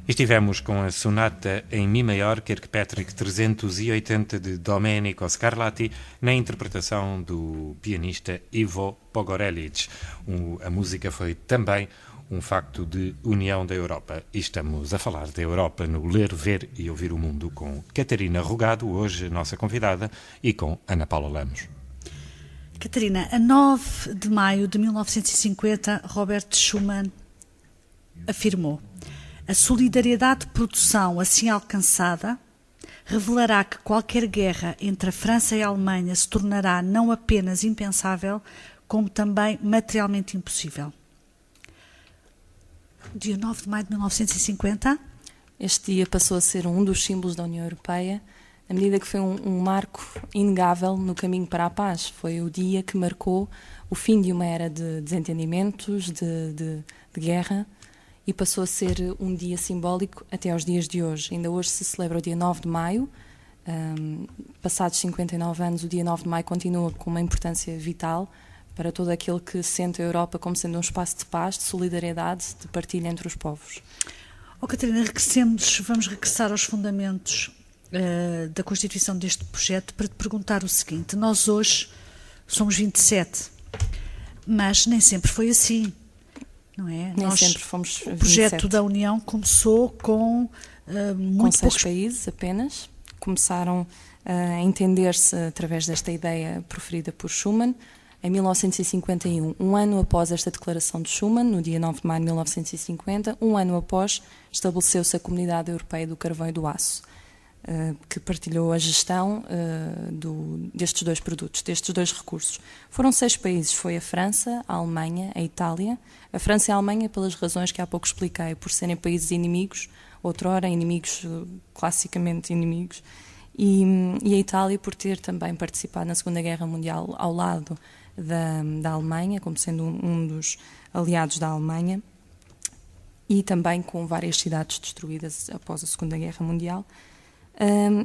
Estivemos com a sonata em Mi maior, Kirkpatrick 380 de Domenico Scarlatti, na interpretação do pianista Ivo Pogorelic. A música foi também um facto de união da Europa. E estamos a falar da Europa no Ler, Ver e Ouvir o Mundo com Catarina Rogado, hoje nossa convidada, e com Ana Paula Lemos. Catarina, a 9 de maio de 1950, Robert Schuman afirmou: a solidariedade de produção assim alcançada revelará que qualquer guerra entre a França e a Alemanha se tornará não apenas impensável, como também materialmente impossível. Dia 9 de maio de 1950? Este dia passou a ser um dos símbolos da União Europeia, à medida que foi um marco inegável no caminho para a paz. Foi o dia que marcou o fim de uma era de desentendimentos, de guerra, e passou a ser um dia simbólico até aos dias de hoje. Ainda hoje se celebra o dia 9 de maio. Passados 59 anos, o dia 9 de maio continua com uma importância vital para todo aquele que sente a Europa como sendo um espaço de paz, de solidariedade, de partilha entre os povos. Catarina, vamos regressar aos fundamentos da constituição deste projeto para te perguntar o seguinte: nós hoje somos 27, mas nem sempre foi assim, não é? Nem sempre fomos 27. O projeto da União começou com muito com 6 países apenas. Começaram a entender-se através desta ideia proferida por Schuman em 1951, um ano após esta declaração de Schuman, no dia 9 de maio de 1950, um ano após, estabeleceu-se a Comunidade Europeia do Carvão e do Aço, que partilhou a gestão destes dois produtos, destes dois recursos. Foram 6 países, foi a França, a Alemanha, a Itália. A França e a Alemanha, pelas razões que há pouco expliquei, por serem países inimigos, outrora inimigos, classicamente inimigos, e a Itália por ter também participado na Segunda Guerra Mundial ao lado da Alemanha, como sendo um dos aliados da Alemanha, e também com várias cidades destruídas após a Segunda Guerra Mundial.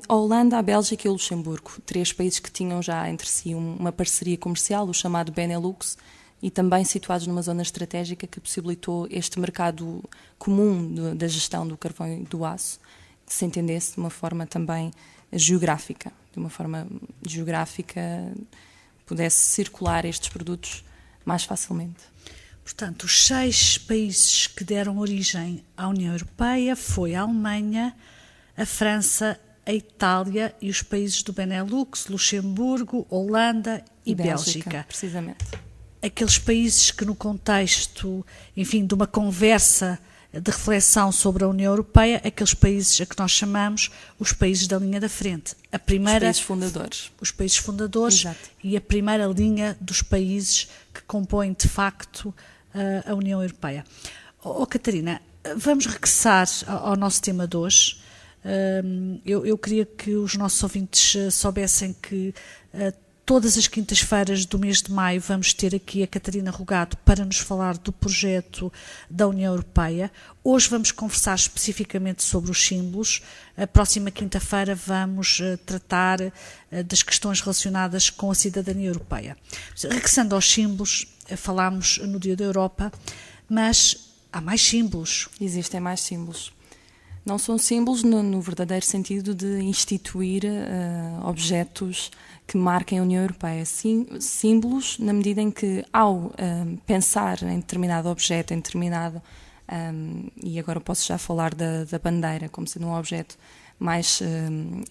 A Holanda, a Bélgica e o Luxemburgo, 3 países que tinham já entre si uma parceria comercial, o chamado Benelux, e também situados numa zona estratégica que possibilitou este mercado comum da gestão do carvão e do aço, que se entendesse de uma forma também geográfica, pudesse circular estes produtos mais facilmente. Portanto, os 6 países que deram origem à União Europeia foi a Alemanha, a França, a Itália e os países do Benelux, Luxemburgo, Holanda e Bélgica. Precisamente. Aqueles países que no contexto, enfim, de uma conversa de reflexão sobre a União Europeia, aqueles países a que nós chamamos os países da linha da frente. A primeira, os países fundadores. Exato. E a primeira linha dos países que compõem de facto a União Europeia. Catarina, vamos regressar ao nosso tema de hoje. Eu queria que os nossos ouvintes soubessem que todas as quintas-feiras do mês de maio vamos ter aqui a Catarina Rogado para nos falar do projeto da União Europeia. Hoje vamos conversar especificamente sobre os símbolos. A próxima quinta-feira vamos tratar das questões relacionadas com a cidadania europeia. Regressando aos símbolos, falámos no Dia da Europa, mas há mais símbolos. Existem mais símbolos. Não são símbolos no verdadeiro sentido de instituir objetos que marquem a União Europeia. Símbolos na medida em que, ao pensar em determinado objeto, em determinado... e agora posso já falar da bandeira como sendo um objeto mais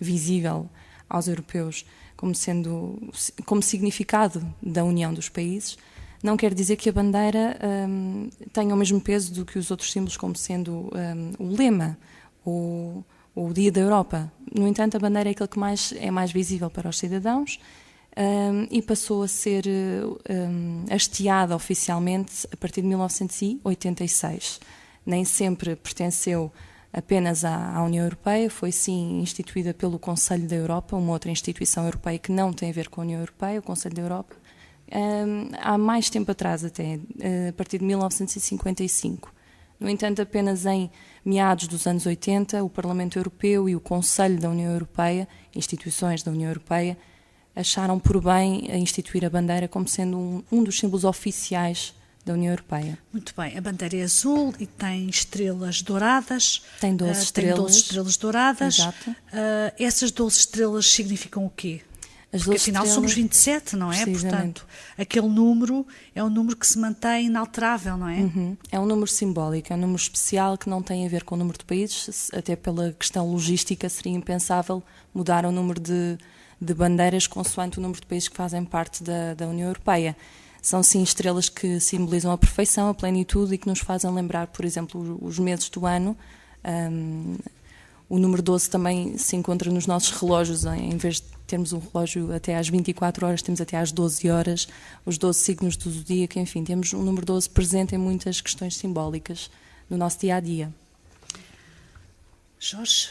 visível aos europeus, como significado da união dos países, não quer dizer que a bandeira tenha o mesmo peso do que os outros símbolos, como sendo o lema, o Dia da Europa. No entanto, a bandeira é aquele que é mais visível para os cidadãos e passou a ser hasteada oficialmente a partir de 1986. Nem sempre pertenceu apenas à União Europeia, foi sim instituída pelo Conselho da Europa, uma outra instituição europeia que não tem a ver com a União Europeia, o Conselho da Europa. Há mais tempo atrás até, a partir de 1955. No entanto, apenas em meados dos anos 80, o Parlamento Europeu e o Conselho da União Europeia, instituições da União Europeia, acharam por bem instituir a bandeira como sendo um dos símbolos oficiais da União Europeia. Muito bem, a bandeira é azul e tem estrelas douradas. Tem 12 estrelas. Tem 12 estrelas douradas. Exato. Essas 12 estrelas significam o quê? Porque afinal estrelas, somos 27, não é? Portanto, aquele número é um número que se mantém inalterável, não é? É um número simbólico, é um número especial que não tem a ver com o número de países, até pela questão logística seria impensável mudar o número de bandeiras consoante o número de países que fazem parte da União Europeia. São sim estrelas que simbolizam a perfeição, a plenitude e que nos fazem lembrar, por exemplo, os meses do ano. O número 12 também se encontra nos nossos relógios, em vez de termos um relógio até às 24 horas, temos até às 12 horas, os 12 signos do zodíaco, enfim, temos o número 12 presente em muitas questões simbólicas no nosso dia-a-dia. Jorge?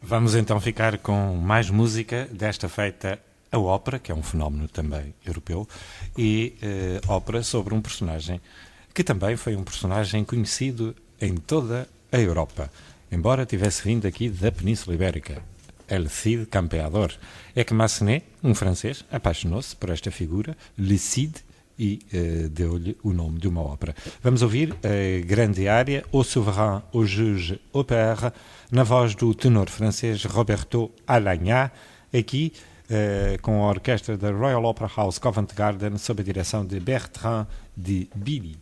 Vamos então ficar com mais música, desta feita a ópera, que é um fenómeno também europeu, e ópera sobre um personagem que também foi um personagem conhecido em toda a Europa, embora tivesse vindo aqui da Península Ibérica. El Cid Campeador. É que Massenet, um francês, apaixonou-se por esta figura, Le Cid, e deu-lhe o nome de uma ópera. Vamos ouvir a grande área Au Souverain, au Juge, au Père, na voz do tenor francês Roberto Alagnat, aqui com a orquestra da Royal Opera House Covent Garden, sob a direção de Bertrand de Billy.